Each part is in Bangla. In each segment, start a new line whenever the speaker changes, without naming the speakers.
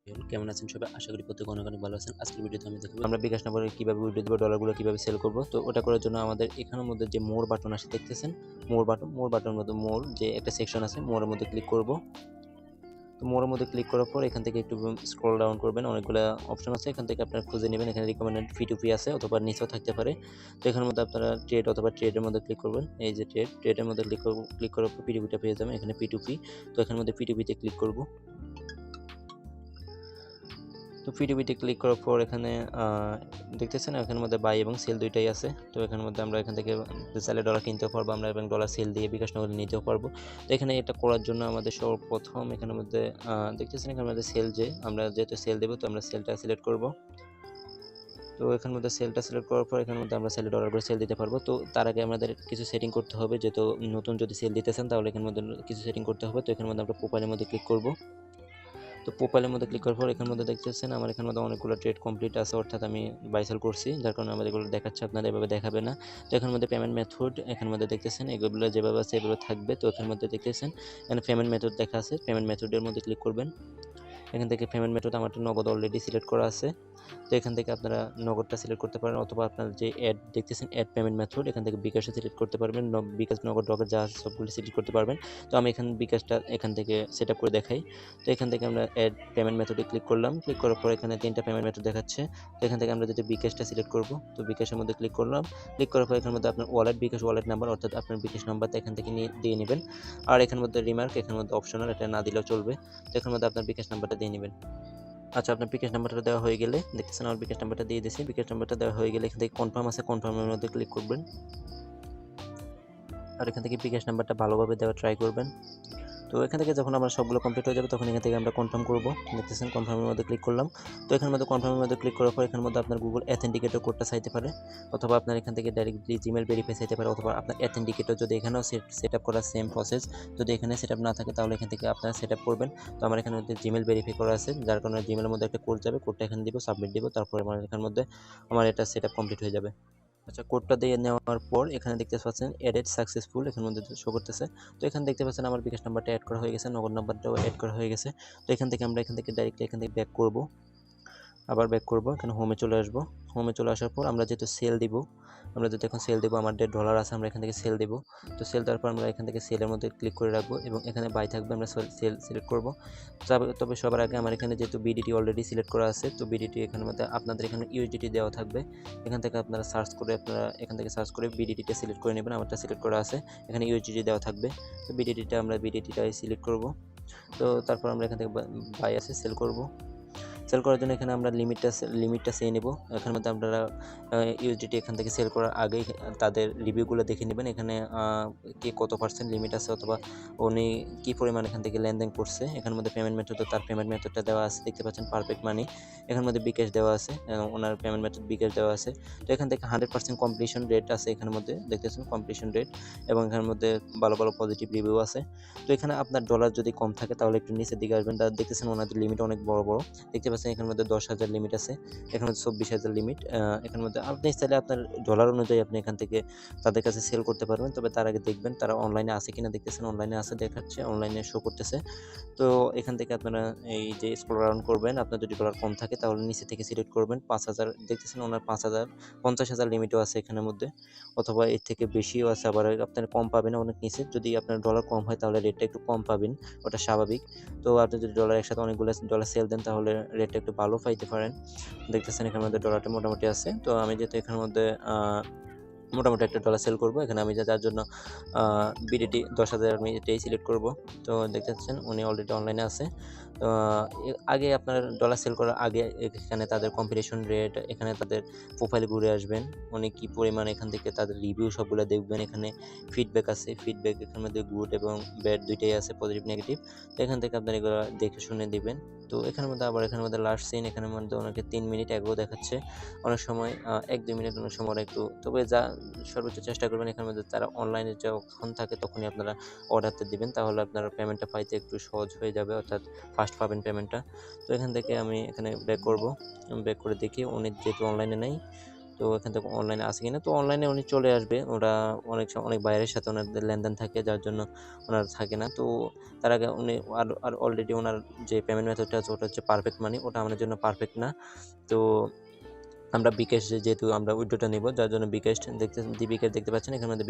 কেমন আছেন সবাই? আশা করি প্রত্যেকে অনেক, অনেক ভালো আছেন। আজকের ভিডিওতে আমি দেখাবো আমরা বিকাশ নম্বরে কিভাবে উইথড্র দিব, ডলারগুলো কিভাবে সেল করব। তো ওটা করার জন্য আমাদের এখানের মধ্যে যে মোর বাটন আছে দেখতেছেন? মোর বাটনের মধ্যে মোর যে একটা সেকশন আছে, মোরের মধ্যে ক্লিক করব। তো মোরের মধ্যে ক্লিক করার পর এখান থেকে একটু স্ক্রল ডাউন করবেন। অনেকগুলা অপশন আছে। এখান থেকে আপনারা খুঁজে নেবেন। এখানে রিকমেন্ডেড P2P আছে অথবা নিচেও থাকতে পারে। তো এখানের মধ্যে আপনারা ট্রেড অথবা ট্রেডের মধ্যে ক্লিক করবেন। এই যে ট্রেডের মধ্যে ক্লিক করার পর P2P টা পেয়ে যাবেন। এখানে P2P। তো এখানের মধ্যে P2P তে ক্লিক করব। তো পিডিবিতে ক্লিক করার পর এখানে দেখতেছেন এখানের মধ্যে বাই এবং সেল দুইটাই আছে। তো এখানের মধ্যে আমরা এখান থেকে চাইলে ডলার কিনতেও পারবো আমরা এবং ডলার সেল দিয়ে বিকাশ নগদে নিতেও পারবো। তো এখানে এটা করার জন্য আমাদের সর্বপ্রথম এখানের মধ্যে দেখতেছেন এখানের মধ্যে সেল যে আমরা যেহেতু সেল দেবো তো আমরা সেলটা সিলেক্ট করব। তো এখানের মধ্যে সেলটা সিলেক্ট করার পর এখানের মধ্যে আমরা সেলে ডলারগুলো সেল দিতে পারবো। তো তার আগে আমাদের কিছু সেটিং করতে হবে, যেহেতু নতুন যদি সেল দিতে চান তাহলে এখানের মধ্যে কিছু সেটিং করতে হবে। তো এখানের মধ্যে আমরা প্রোফাইলের মধ্যে ক্লিক করব। তো প্রোফাইলের মধ্যে ক্লিক করার পর এখানের মধ্যে দেখতেছেন আমার এখানের মধ্যে অনেকগুলো ট্রেড কমপ্লিট আছে, অর্থাৎ আমি বাই সেল করছি, যার কারণে আমাদের এগুলো দেখাচ্ছে, আপনারা এভাবে দেখাবে না। তো এখানের মধ্যে পেমেন্ট মেথড এখানের মধ্যে দেখতেছেন এগুলো যেভাবে আছে এভাবে থাকবে। তো এখানের মধ্যে দেখতেছেন এখানে পেমেন্ট মেথড দেখা আছে, পেমেন্ট মেথডের মধ্যে ক্লিক করবেন। এখান থেকে পেমেন্ট মেথড আমার নগদ অলরেডি সিলেক্ট করা আছে। তো এখান থেকে আপনারা নগদটা সিলেক্ট করতে পারেন অথবা আপনার যে অ্যাড দেখতেছেন অ্যাড পেমেন্ট মেথড এখান থেকে বিকাশে সিলেক্ট করতে পারবেন, বিকাশ নগদ রকেট যা আছে সবগুলো সিলেক্ট করতে পারবেন। তো আমি বিকাশটা এখান থেকে সেট আপ করে দেখাই। তো এখান থেকে আমরা অ্যাড পেমেন্ট মেথডে ক্লিক করলাম, ক্লিক করার পর এখানে 3টা পেমেন্ট মেথড দেখাচ্ছে। তো এখান থেকে আমরা যদি বিকাশটা সিলেক্ট করব, তো বিকাশের মধ্যে ক্লিক করলাম, ক্লিক করার পর এখানের মধ্যে আপনার বিকাশ ওয়ালেট নাম্বার অর্থাৎ আপনার বিকাশ নাম্বারটা এখান থেকে দিয়ে নেবেন। আর এখানের মধ্যে রিমার্ক এখানের মধ্যে অপশনাল, এটা না দিলেও চলবে। তো এখানের মধ্যে আপনার বিকাশ নাম্বারটা দিয়ে নেবেন। আচ্ছা, আপনার বিকাশ নাম্বারটা দেওয়া হয়ে গেলে দেখতেছেন আমার বিকাশ নাম্বারটা দিয়ে দিয়েছি। বিকাশ নাম্বারটা দেওয়া হয়ে গেলে এখান থেকে কনফার্ম আছে, কনফার্মের মধ্যে ক্লিক করবেন। আর এখান থেকে বিকাশ নাম্বারটা ভালোভাবে দেওয়া ট্রাই করবেন। তো এখান থেকে যখন আমার সবগুলো কমপ্লিট হয়ে যাবে তখন এখান থেকে আমরা কনফার্ম করব। দেখতেছেন কনফার্মের মধ্যে ক্লিক করলাম। তো এখানের মধ্যে কনফার্মের মধ্যে ক্লিক করার পর এখানের মধ্যে আপনার গুগল অথেন্টিকেটর কোডটা চাইতে পারে, অথবা আপনার এখান থেকে ডাইরেক্টলি জিমেল ভেরিফাই চাইতে পারে, অথবা আপনার অথেন্টিকেটর যদি এখানেও সেট আপ করা সেম প্রসেস, যদি এখানে সেট আপ না থাকে তাহলে এখান থেকে আপনারা সেট আপ করবেন। তো আমার এখানে মধ্যে জিমেল ভেরিফাই করা আছে, যার কারণে জিমেলের মধ্যে একটা কোড যাবে, কোডটা এখানে দিব, সাবমিট দিব, তারপরে আমার এখানের মধ্যে আমার এটা সেট আপ কমপ্লিট হয়ে যাবে। আচ্ছা, কোডটা দিয়ে নেওয়ার পর এখানে দেখতে পাচ্ছেন এডেড সাকসেসফুল এখানের মধ্যে শো করতেছে। তো এখানে দেখতে পাচ্ছেন আমার বিকাশ নাম্বারটা অ্যাড করা হয়ে গেছে, নগদ নাম্বারটাও অ্যাড করা হয়ে গেছে। তো এখান থেকে আমরা ডাইরেক্টলি এখান থেকে ব্যাক করব, আবার ব্যাক করব, এখানে হোমে চলে আসব। হোমে চলে আসার পর আমরা যেহেতু সেল দিব, আমরা যেহেতু এখন সেল দিব, আমার $1 আছে, আমরা এখান থেকে সেল দিব। তো সেল দেওয়ার পর আমরা এখান থেকে সেলের মধ্যে ক্লিক করে রাখবো এবং এখানে বাই থাকবে, আমরা সেল সিলেক্ট করব। তবে সবার আগে আমার এখানে যেহেতু বিডিটি অলরেডি সিলেক্ট করা আছে, তো বিডিটি এখানের মধ্যে আপনাদের এখানে ইউএসডিটি দেওয়া থাকবে। এখান থেকে আপনারা এখান থেকে সার্চ করে বিডিটিটা সিলেক্ট করে নেবেন, আমারটা সিলেক্ট করা আছে, এখানে ইউএসডিটি দেওয়া থাকবে। তো আমরা বিডিটিটাই সিলেক্ট করব। তো তারপর আমরা এখান থেকে বাই আছে সেল করব। সেল করার জন্য এখানে আমরা লিমিটটা চেয়ে নেব। এখানের মধ্যে আপনারা ইউএসডিটি এখান থেকে সেল করার আগেই তাদের রিভিউগুলো দেখে নেবেন, এখানে কে কত পার্সেন্ট লিমিট আছে অথবা উনি কী পরিমাণ এখান থেকে লেনদেন করছে। এখানের মধ্যে পেমেন্ট মেথডও তার পেমেন্ট মেথডটা দেওয়া আছে, দেখতে পাচ্ছেন পারফেক্ট মানি। এখানের মধ্যে বিকাশ দেওয়া আছে, ওনার পেমেন্ট মেথড বিকাশ দেওয়া আছে। তো এখান থেকে 100% কমপ্লিশন রেট আছে, এখানের মধ্যে দেখতেছেন কমপ্লিশন রেট, এবং এখানের মধ্যে ভালো ভালো পজিটিভ রিভিউ আছে। তো এখানে আপনার ডলার যদি কম থাকে তাহলে একটু নিচের দিকে আসবেন, দেখতেছেন ওনাদের লিমিট অনেক বড় বড়, দেখতে পাচ্ছেন এখানের মধ্যে 10,000 লিমিট আছে, এখানে মধ্যে 24,000 লিমিট। এখানের মধ্যে আপনি চাইলে আপনার ডলার অনুযায়ী আপনি এখান থেকে তাদের কাছে সেল করতে পারবেন, তবে তার আগে দেখবেন তারা অনলাইনে আছে কিনা। দেখতেছেন অনলাইনে আছে দেখাচ্ছে, অনলাইনে শো করতেছে। তো এখান থেকে আপনারা এই যে স্ক্রল ডাউন করবেন, আপনার যদি ডলার কম থাকে তাহলে নিচে থেকে সিলেক্ট করবেন 5,000, দেখতেছেন ওনার 5,000 50,000 লিমিটও আছে এখানের মধ্যে, অথবা এর থেকে বেশিও আছে, আবার আপনার কম পাবেন অনেক নিচে। যদি আপনার ডলার কম হয় তাহলে রেটটা একটু কম পাবেন, ওটা স্বাভাবিক। তো আপনি যদি ডলার একসাথে অনেকগুলো ডলার সেল দেন তাহলে রেটটা একটু ভালো পাইতে পারেন। দেখতেছেন এখানের মধ্যে ডলারটা মোটামুটি আছে। তো আমি যেহেতু এখানের মধ্যে মোটামুটি একটা ডলার সেল করব, এখানে আমি যার জন্য বিডিটি 10,000 আমি এটাই সিলেক্ট করব। তো দেখতে পাচ্ছেন উনি অলরেডি অনলাইনে আছে। তো আগে আপনার ডলার সেল করার আগে এখানে তাদের কম্পিটিশন রেট, এখানে তাদের প্রোফাইল ঘুরে আসবেন, উনি কী পরিমাণ এখান থেকে তাদের রিভিউ সবগুলো দেখবেন। এখানে ফিডব্যাক আছে, ফিডব্যাক এখানের মধ্যে গুড এবং ব্যাড দুইটাই আছে, পজিটিভ নেগেটিভ। তো এখান থেকে আপনারা এগুলো দেখে শুনে দিবেন। তো এখানের মধ্যে আবার এখানের মধ্যে লাস্ট সিন, এখানের মধ্যে ওনাকে 3 মিনিট অ্যাগো দেখাচ্ছে, অনেক সময় 1-2 মিনিট, অনেক সময় একটু, তবে যা সর্বোচ্চ চেষ্টা করবেন এখানের মধ্যে তারা অনলাইনে যখন থাকে তখনই আপনারা অর্ডারটা দিবেন, তাহলে আপনারা পেমেন্টটা পাইতে একটু সহজ হয়ে যাবে, অর্থাৎ ফাস্ট পাবেন পেমেন্টটা। তো এখান থেকে আমি এখানে ব্যাক করব, ব্যাক করে দেখি উনি যেহেতু অনলাইনে নেই। তো তো এখান থেকে অনলাইনে আছে কিনা। তো অনলাইনে উনি চলে আসবে, ওরা অনেক বাইরের সাথে ওনাদের লেনদেন থাকে, যার জন্য ওনার থাকে না। তো তার আগে উনি আর অলরেডি ওনার যে পেমেন্ট মেথডটা আছে ওটা হচ্ছে পারফেক্ট মানি, ওটা আমাদের জন্য পারফেক্ট না। তো আমরা বিকাশ যেহেতু আমরা উইথড্রটা নিব, যার জন্য বিকাশ দেখতে পাচ্ছেন এখানে মধ্যে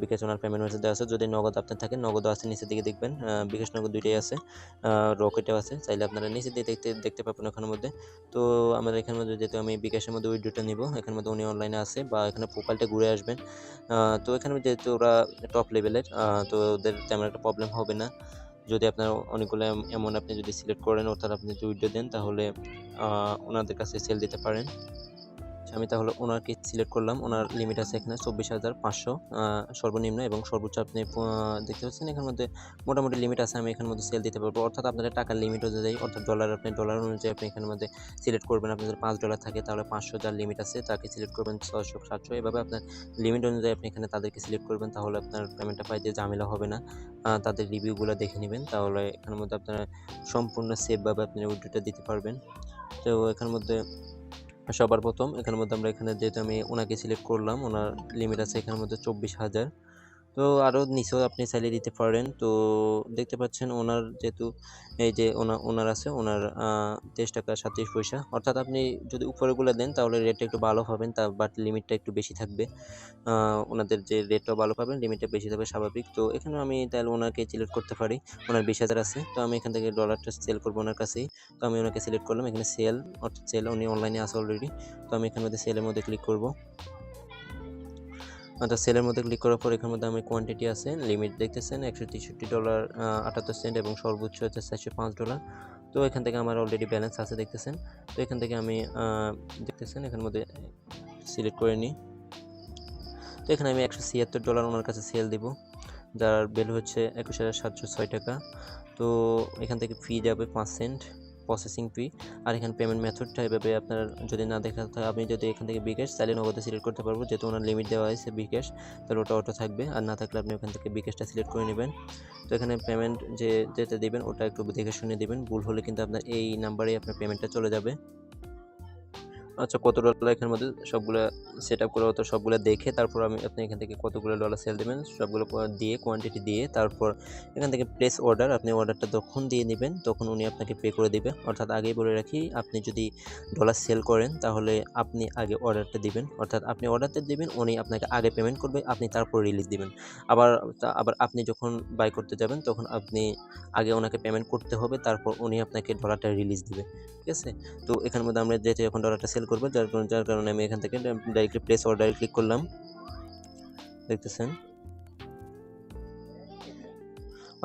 বিকাশ ওনার পেমেন্ট মেথড দেওয়া আছে। যদি নগদ আপনার থাকে, নগদও আছে, নিচের দিকে দেখবেন বিকাশ নগদ দুইটাই আছে, রকেটও আছে, চাইলে আপনারা নিচে দিয়ে দেখতে পাবেন ওখানের মধ্যে। তো আমাদের এখানের মধ্যে যেহেতু আমি বিকাশের মধ্যে উইথড্রটা নিব, এখানের মধ্যে উনি অনলাইনে আছে বা এখানে প্রোফাইলটা ঘুরে আসবেন। তো এখানে যেহেতু ওরা টপ লেভেলের, তো ওদের তেমন একটা প্রবলেম হবে না। যদি আপনার অনেকগুলো অ্যামাউন্ট আপনি যদি সিলেক্ট করেন অর্থাৎ আপনি যদি উইথড্র দেন, তাহলে ওনাদের কাছে সেল দিতে পারেন। আমি তাহলে ওনাকে সিলেক্ট করলাম। ওনার লিমিট আছে এখানে 24,500 সর্বনিম্ন, এবং সর্বোচ্চ আপনি দেখতে পাচ্ছেন এখানের মধ্যে মোটামুটি লিমিট আছে। আমি এখানের মধ্যে সেল দিতে পারবো, অর্থাৎ আপনাদের টাকার লিমিট অনুযায়ী, অর্থাৎ ডলার অনুযায়ী আপনি এখানের মধ্যে সিলেক্ট করবেন। আপনাদের $5 থাকে, তাহলে 500 যার লিমিট আছে তাকে সিলেক্ট করবেন, 600, 700, এভাবে আপনার লিমিট অনুযায়ী আপনি এখানে তাদেরকে সিলেক্ট করবেন। তাহলে আপনার পেমেন্টটা পাইতে ঝামেলা হবে না। তাদের রিভিউগুলো দেখে নেবেন, তাহলে এখানের মধ্যে আপনারা সম্পূর্ণ সেফভাবে আপনি উইথড্রটা দিতে পারবেন। তো এখানের মধ্যে সবার প্রথম এখানের মধ্যে আমরা যেহেতু আমি ওনাকে সিলেক্ট করলাম, ওনার লিমিট আছে এখানের মধ্যে 24,000। তো আরও নিচেও আপনি চাইলে দিতে পারেন। তো দেখতে পাচ্ছেন ওনার যেহেতু এই যে ওনার আছে, ওনার 23 টাকা 37 পয়সা, অর্থাৎ আপনি যদি উপরেগুলো দেন তাহলে রেটটা একটু ভালো পাবেন, বাট লিমিটটা একটু বেশি থাকবে। ওনাদের যে রেটটাও ভালো পাবেন, লিমিটটা বেশি থাকবে স্বাভাবিক। তো এখানে আমি তাহলে ওনাকে সিলেক্ট করতে পারি, ওনার 20,000 আছে। তো আমি এখান থেকে ডলারটা সেল করবো ওনার কাছেই। তো আমি ওনাকে সিলেক্ট করলাম, এখানে সেল, অর্থাৎ সেল, উনি অনলাইনে আছে অলরেডি। তো আমি এখানের মধ্যে সেলের মধ্যে ক্লিক করবো। অর্থাৎ সেলের মধ্যে ক্লিক করার পর এখানের মধ্যে আমি কোয়ান্টিটি আছে, লিমিট দেখতেছেন $163.78, এবং সর্বোচ্চ হচ্ছে $405। তো এখান থেকে আমার অলরেডি ব্যালেন্স আছে দেখতেছেন। তো এখান থেকে আমি দেখতেছেন এখানের মধ্যে সিলেক্ট করে নিই। তো এখানে আমি $176 ওনার কাছে সেল দিব, যার ভ্যালু হচ্ছে 21,706 টাকা। তো এখান থেকে ফি যাবে 5 সেন্ট, প্রসেসিং ফি। আর এখানে পেমেন্ট মেথডটা এভাবে আপনার যদি না দেখা থাকে, আমি যদি এখান থেকে বিকাশ চাইলে নগদে সিলেক্ট করতে পারবো, যেহেতু ওনার লিমিট দেওয়া হয়েছে বিকাশ, তাহলে ওটা অটো থাকবে। আর না থাকলে আপনি ওখান থেকে বিকাশটা সিলেক্ট করে নেবেন। তো এখানে পেমেন্ট যেটা দিবেন ওটা একটু দেখে শুনে দিবেন, ভুল হলে কিন্তু আপনার এই নাম্বারেই আপনার পেমেন্টটা চলে যাবে। আচ্ছা, কত ডলার এখানের মধ্যে সবগুলো সেট আপ করা হতো, সবগুলো দেখে তারপর আপনি এখান থেকে কতগুলো ডলার সেল দেবেন সবগুলো দিয়ে কোয়ান্টিটি দিয়ে, তারপর এখান থেকে প্লেস অর্ডার, আপনি অর্ডারটা যখন দিয়ে নেবেন তখন উনি আপনাকে পে করে দিবে। অর্থাৎ আগেই বলে রাখি, আপনি যদি ডলার সেল করেন তাহলে আপনি আগে অর্ডারটা দিবেন, অর্থাৎ আপনি অর্ডারটা দিবেন, উনি আপনাকে আগে পেমেন্ট করবে, আপনি তারপর রিলিজ দিবেন। আবার আপনি যখন বাই করতে যাবেন তখন আপনি আগে ওনাকে পেমেন্ট করতে হবে, তারপর উনি আপনাকে ডলারটা রিলিজ দিবে। ঠিক আছে? তো এখানের মধ্যে আমরা যেহেতু এখন ডলারটা সেল করবো, যার কারণে আমি এখান থেকে ডাইরেক্টলি প্লেস অর্ডারে ক্লিক করলাম, দেখতেছেন।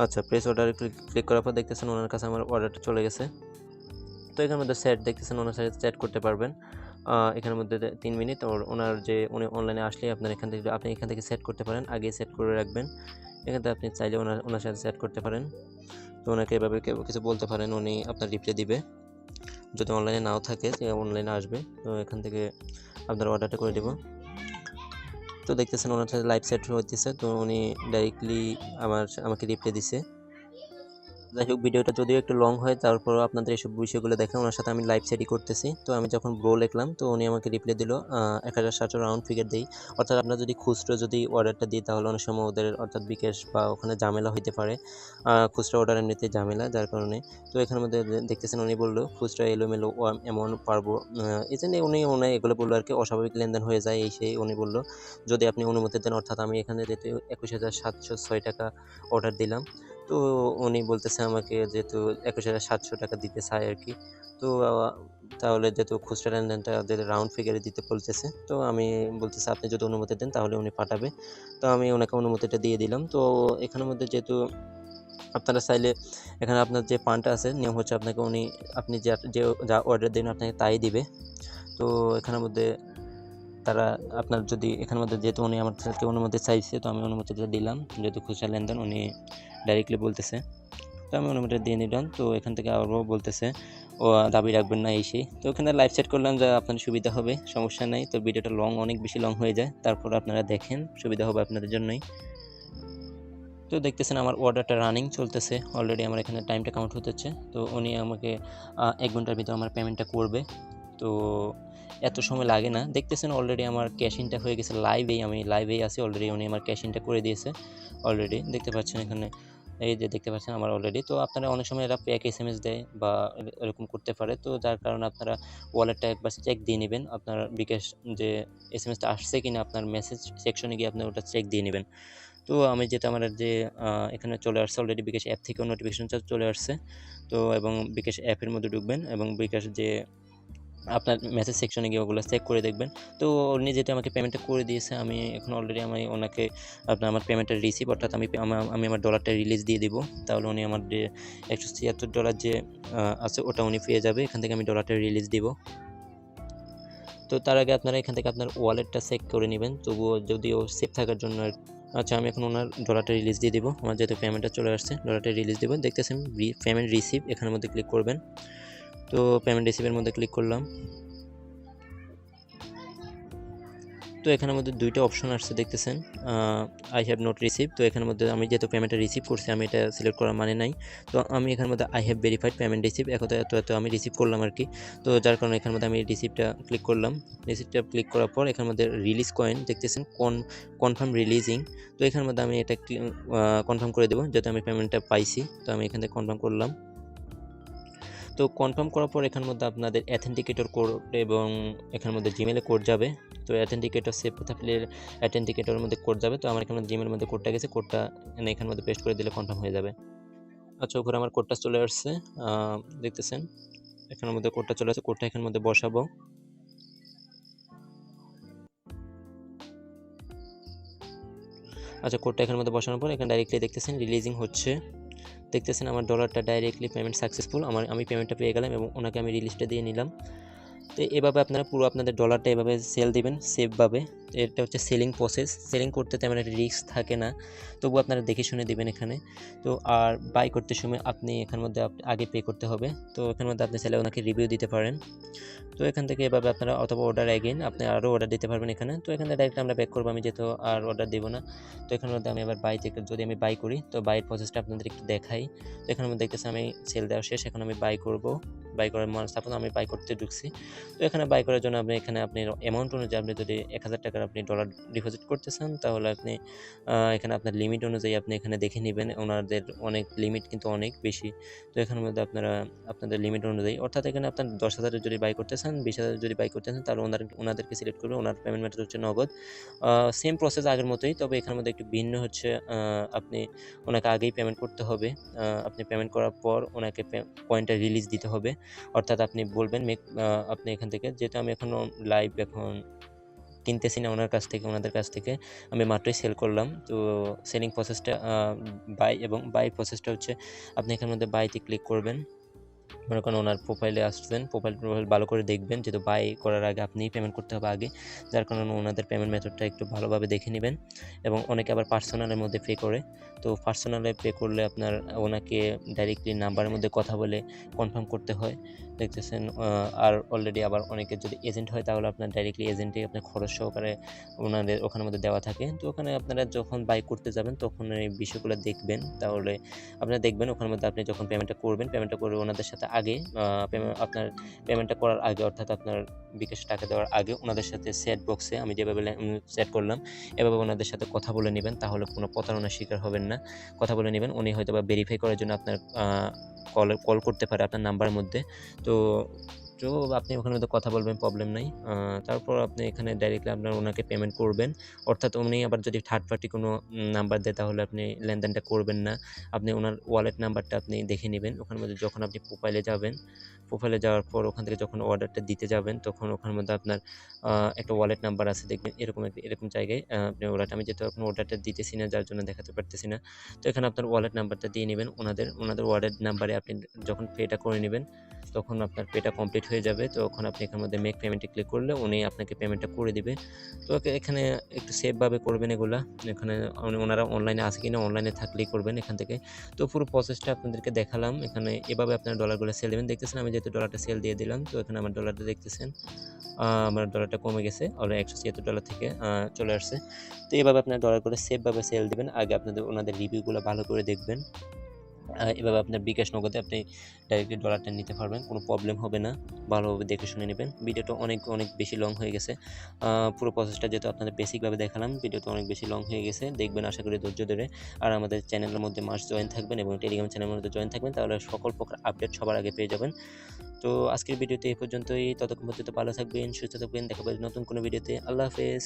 আচ্ছা, প্লেস অর্ডারে ক্লিক করার পর দেখতেছেন ওনার কাছে আমার অর্ডারটা চলে গেছে। তো এখানের মধ্যে সেট দেখতেছেন, ওনার সাথে চ্যাট করতে পারবেন। এখানের মধ্যে 3 মিনিট, ওনার যে উনি অনলাইনে আসলেই আপনি এখান থেকে সেট করতে পারেন, আগে সেট করে রাখবেন। এখান থেকে আপনি চাইলে ওনার সাথে চ্যাট করতে পারেন। তো ওনাকে এভাবে কিছু বলতে পারেন, উনি আপনার রিপ্লাই দিবে। যদি অনলাইনে নাও থাকে, অনলাইনে আসবে। তো এখান থেকে আপনার অর্ডারটা করে দেব। তো দেখতেছেন ওনার সাথে লাইভ সেট হইতেছে, তো উনি ডাইরেক্টলি আমাকে রিপ্লাই দিছে। যাই হোক, ভিডিওটা যদিও একটু লং হয়, তারপরও আপনাদের এইসব বিষয়গুলো দেখেন। ওনার সাথে আমি লাইভ সেটই করতেছি। তো আমি যখন ব্রো লিখলাম, তো উনি আমাকে রিপ্লাই দিল 1,700 রাউন্ড ফিগার দেই। অর্থাৎ আপনারা যদি খুচরো অর্ডারটা দিই, তাহলে অনেক সময় ওদের অর্থাৎ বিকাশ বা ওখানে ঝামেলা হইতে পারে। খুচরা অর্ডার এমনিতে ঝামেলা, যার কারণে। তো এখানের মধ্যে দেখতেছেন উনি বললো খুচরা এলোমেলো এমন পারবো, এই জন্য উনি এগুলো বললো আর কি, অস্বাভাবিক লেনদেন হয়ে যায় এই সেই। উনি বললো যদি আপনি অনুমতি দেন, অর্থাৎ আমি এখানে যেহেতু 21,706 টাকা অর্ডার দিলাম, তো উনি বলতেছে আমাকে যেহেতু 21,700 টাকা দিতে চায় আর কি। তো তাহলে যেহেতু খুচরা লেনদেনটা রাউন্ড ফিগারে দিতে বলতেছে, তো আমি বলতেছি আপনি যদি অনুমতি দেন তাহলে উনি পাঠাবে। তো আমি ওনাকে অনুমতিটা দিয়ে দিলাম। তো এখানের মধ্যে যেহেতু আপনারা চাইলে এখানে আপনার যে ফান্ডটা আছে, নিয়ম হচ্ছে আপনি যা অর্ডার দিন আপনাকে তাই দিবে। তো এখানের মধ্যে তারা আপনার যদি এখানের মধ্যে যেহেতু উনি আমার থেকে অনুমতি চাইছে, তো আমি অনুমতিটা দিলাম, যেহেতু খুচরা লেনদেন উনি ডাইরেক্টলি বলতেছে। তো আমি অনুমতিটা দিয়ে নিলাম। তো এখান থেকে আবারও বলতেছে ও দাবি রাখবেন না এই সেই। তো ওখানে লাইভ সেট করলাম, যা আপনার সুবিধা হবে, সমস্যা নেই। তো ভিডিওটা অনেক বেশি লং হয়ে যায়, তারপর আপনারা দেখেন, সুবিধা হবে আপনাদের জন্যই। তো দেখতেছেন আমার অর্ডারটা রানিং চলতেছে, অলরেডি আমার এখানে টাইমটা কাউন্ট হতেছে। তো উনি আমাকে 1 ঘন্টার ভিতর আমার পেমেন্টটা করবে। তো এত সময় লাগে না। দেখতেছেন অলরেডি আমার ক্যাশ ইনটা হয়ে গেছে, আমি লাইভেই আছি অলরেডি, উনি আমার ক্যাশ ইনটা করে দিয়েছে অলরেডি, দেখতে পাচ্ছেন এখানে, এই যে দেখতে পাচ্ছেন আমার অলরেডি। তো আপনারা অনেক সময় এরা ফেক এসএমএস দেয় বা এরকম করতে পারে, তো যার কারণে আপনারা ওয়ালেটটা একবার চেক দিয়ে নেবেন, আপনার বিকাশ যে এসএমএসটা আসছে কিনা আপনার মেসেজ সেকশনে গিয়ে আপনি ওটা চেক দিয়ে নেবেন। তো আমি যেটা আমার যে এখানে চলে আসছে অলরেডি, বিকাশ অ্যাপ থেকেও নোটিফিকেশনটা চলে আসছে। তো এবং বিকাশ অ্যাপের মধ্যে ঢুকবেন এবং বিকাশ যে আপনার মেসেজ সেকশনে গিয়ে ওগুলো চেক করে দেখবেন। তো উনি যেটা আমাকে পেমেন্টটা করে দিয়েছে, আমি এখন অলরেডি আমি ওনাকে আমার পেমেন্টের রিসিভ, অর্থাৎ আমি আমার ডলারটা রিলিজ দিয়ে দিব। তাহলে উনি আমার যে $176 যে আছে ওটা উনি পেয়ে যাবে, এখান থেকে আমি ডলারটা রিলিজ দিব। তো তার আগে আপনারা এখান থেকে আপনার ওয়ালেটটা চেক করে নেবেন, তবুও যদিও সেফ থাকার জন্য। আচ্ছা, আমি এখন ওনার ডলারটা রিলিজ দিয়ে দিব, আমার যেহেতু পেমেন্টটা চলে আসছে, ডলারটা রিলিজ দেবো। দেখতেছেন পেমেন্ট রিসিভ, এখানের মধ্যে ক্লিক করবেন। তো পেমেন্ট রিসিভের মধ্যে ক্লিক করলাম। তো এখানের মধ্যে দুইটা অপশন আসছে, দেখতেছেন আই হ্যাভ নট রিসিভ। তো এখানের মধ্যে আমি যেহেতু পেমেন্টটা রিসিভ করছি, আমি এটা সিলেক্ট করার মানে নাই। তো আমি এখানের মধ্যে I have verified payment receive, এত আমি রিসিভ করলাম আর কি। তো যার কারণে এখানের মধ্যে আমি রিসিভটা ক্লিক করলাম। রিসিভটা ক্লিক করার পর এখানের মধ্যে রিলিজ কয়েন দেখতেছেন, কনফার্ম রিলিজিং। তো এখানের মধ্যে আমি এটা কনফার্ম করে দেবো, যেহেতু আমি পেমেন্টটা পাইছি। তো আমি এখান থেকে কনফার্ম করলাম। তো কনফার্ম করার পর এখানের মধ্যে আপনাদের অ্যাথেন্টিকেটর কোড এবং এখানের মধ্যে জিমেলে কোড যাবে। তো অ্যাথেন্টিকেটর সেভ থাকলে অ্যাথেন্টিকেটরের মধ্যে কোড যাবে। তো আমার এখানে জিমেলের মধ্যে কোডটা গেছে, কোডটা এখানের মধ্যে পেস্ট করে দিলে কনফার্ম হয়ে যাবে। আচ্ছা, উপরে আমার কোডটা চলে আসছে, দেখতেছেন এখানের মধ্যে কোডটা চলে আসছে। কোডটা এখানের মধ্যে বসাবো। আচ্ছা, কোডটা এখানের মধ্যে বসানোর পর এখানে ডাইরেক্টলি দেখতেছেন রিলিজিং হচ্ছে। দেখতেছেন আমার ডলারটা ডাইরেক্টলি পেমেন্ট সাকসেসফুল, আমি পেমেন্টটা পেয়ে গেলাম এবং ওনাকে আমি রিলিজটা দিয়ে নিলাম। তো এভাবে আপনারা পুরো আপনাদের ডলারটা এভাবে সেল দিবেন সেফভাবে। এটা হচ্ছে সেলিং প্রসেস। সেলিং করতে তেমন একটা রিস্ক থাকে না, তবু আপনারা দেখে শুনে দিবেন এখানে। তো আর বাই করতে সময় আপনি এখানের মধ্যে আগে পে করতে হবে। তো এখানের মধ্যে আপনি চাইলে ওনাকে রিভিউ দিতে পারেন। তো এখান থেকে এভাবে আপনারা, অথবা অর্ডার অ্যাগেন আপনি আরও অর্ডার দিতে পারবেন এখানে। তো এখানে ডাইরেক্ট আমরা ব্যাক করবো, আমি যেহেতু আর অর্ডার দেবো না। তো এখানের মধ্যে আমি আবার বাই থেকে, যদি আমি বাই করি তো বাইয়ের প্রসেসটা আপনাদের একটু দেখাই। তো এখানের মধ্যে দেখতেছি আমি সেল দেওয়া শেষ, এখন আমি বাই করব। বাই করার সাপোজ আমি বাই করতে ঢুকছি। তো এখানে বাই করার জন্য আপনি এখানে আপনি অ্যামাউন্ট অনুযায়ী, আপনি যদি 1000 টাকার আপনি ডলার ডিপোজিট করতে চান, তাহলে আপনি এখানে আপনার লিমিট অনুযায়ী আপনি এখানে দেখে নেবেন। ওনাদের অনেক লিমিট কিন্তু অনেক বেশি। তো এখানের মধ্যে আপনারা আপনাদের লিমিট অনুযায়ী, অর্থাৎ এখানে আপনার 10,000 যদি বাই করতে চান, 20,000 যদি বাই করতে চান, তাহলে ওনাদেরকে সিলেক্ট করবে। ওনার পেমেন্ট মেথড হচ্ছে নগদ। সেম প্রসেস আগের মতোই, তবে এখানের মধ্যে একটু ভিন্ন হচ্ছে, আপনি ওনাকে আগেই পেমেন্ট করতে হবে। আপনি পেমেন্ট করার পর ওনাকে কয়েনটা রিলিজ দিতে হবে, অর্থাৎ আপনি বলবেন আপনি এখান থেকে, যেহেতু আমি এখনও লাইভ এখন কিনতেছি না ওনাদের কাছ থেকে আমি মাত্রই সেল করলাম। তো সেলিং প্রসেসটা বাই প্রসেসটা হচ্ছে, আপনি এখানের মধ্যে বাইতে ক্লিক করবেন। মনে করেন ওনার প্রোফাইলে আসছেন, প্রোফাইল ভালো করে দেখবেন, যেহেতু বাই করার আগে আপনিই পেমেন্ট করতে হবে আগে, যার কারণে ওনাদের পেমেন্ট মেথডটা একটু ভালোভাবে দেখে নেবেন। এবং অনেকে আবার পার্সোনালের মধ্যে পে করে। তো পার্সোনালে পে করলে আপনার ওনাকে ডাইরেক্টলি নাম্বারের মধ্যে কথা বলে কনফার্ম করতে হয়, দেখতেছেন। আর অলরেডি আবার অনেকের যদি এজেন্ট হয়, তাহলে আপনার ডাইরেক্টলি এজেন্টে আপনার খরচ সহকারে ওনাদের ওখানের মধ্যে দেওয়া থাকে। তো ওখানে আপনারা যখন বাই করতে যাবেন তখন এই বিষয়গুলো দেখবেন, তাহলে আপনারা দেখবেন ওখানের মধ্যে আপনি যখন পেমেন্টটা করে ওনাদের সাথে আগে, আপনার পেমেন্টটা করার আগে, অর্থাৎ আপনার বিকাশ টাকা দেওয়ার আগে ওনাদের সাথে চ্যাট বক্সে আমি যেভাবে চ্যাট করলাম এভাবে ওনাদের সাথে কথা বলে নেবেন, তাহলে কোনো প্রতারণার শিকার হবেন না। কথা বলে নেবেন, উনি হয়তো বা ভেরিফাই করার জন্য আপনার কল করতে পারে আপনার নাম্বারের মধ্যে। তো তো আপনি ওখানের মধ্যে কথা বলবেন, প্রবলেম নাই। তারপর আপনি এখানে ডাইরেক্টলি আপনার ওনাকে পেমেন্ট করবেন, অর্থাৎ উনি আবার যদি থার্ড পার্টি কোনো নাম্বার দেয়, তাহলে আপনি লেনদেনটা করবেন না। আপনি ওনার ওয়ালেট নাম্বারটা আপনি দেখে নেবেন ওখানের মধ্যে। যখন আপনি প্রোফাইলে যাবেন, প্রোফাইলে যাওয়ার পর ওখান থেকে যখন অর্ডারটা দিতে যাবেন, তখন ওখানের মধ্যে আপনার একটা ওয়ালেট নাম্বার আছে, দেখবেন এরকম জায়গায় আপনি আমি যেহেতু এখন অর্ডারটা দিতেছি না, যার জন্য দেখাতে পারতেছি না। তো এখানে আপনার ওয়ালেট নাম্বারটা দিয়ে নেবেন, ওনাদের ওয়ালেট নাম্বারে আপনি যখন পেটা করে নেবেন, তখন আপনার পেটা কমপ্লিট হয়ে যাবে। তখন আপনি এখানের মধ্যে মেক পেমেন্টে ক্লিক করলে উনি আপনাকে পেমেন্টটা করে দিবে। তো এখানে একটু সেফভাবে করবেন এগুলা। এখানে ওনারা অনলাইনে আছে কিনা, অনলাইনে থাকলেই করবেন এখান থেকে। তো পুরো প্রসেসটা আপনাদেরকে দেখালাম। এখানে এভাবে আপনারা ডলারগুলো সেল দেবেন। দেখতেছেন আমি যেহেতু ডলারটা সেল দিয়ে দিলাম, তো এখানে আমার ডলারটা দেখতেছেন, আমার ডলারটা কমে গেছে, অলরেডি $176 থেকে চলে আসছে। তো এভাবে আপনারা ডলারগুলো সেফভাবে সেল দেবেন। আগে আপনাদের ওনাদের রিভিউগুলো ভালো করে দেখবেন। এভাবে আপনার বিকাশ নগদে আপনি ডাইরেক্টলি ডলারটা নিতে পারবেন, কোনো প্রবলেম হবে না। ভালোভাবে দেখে শুনে নেবেন। ভিডিওটা অনেক অনেক বেশি লং হয়ে গেছে। পুরো প্রসেসটা যেহেতু আপনাদের বেসিকভাবে দেখালাম, ভিডিওটা অনেক বেশি লং হয়ে গেছে। দেখবেন আশা করি ধৈর্য ধরে। আর আমাদের চ্যানেলের মধ্যে মাস্ট জয়েন থাকবেন এবং টেলিগ্রাম চ্যানেলের মধ্যে জয়েন থাকবেন, তাহলে সকল প্রকার আপডেট সবার আগে পেয়ে যাবেন। তো আজকের ভিডিওতে এই পর্যন্তই। ততক্ষণ পর্যন্ত ভালো থাকবেন, সুস্থ থাকবেন। দেখা হবে নতুন কোনো ভিডিওতে। আল্লাহ হাফেজ।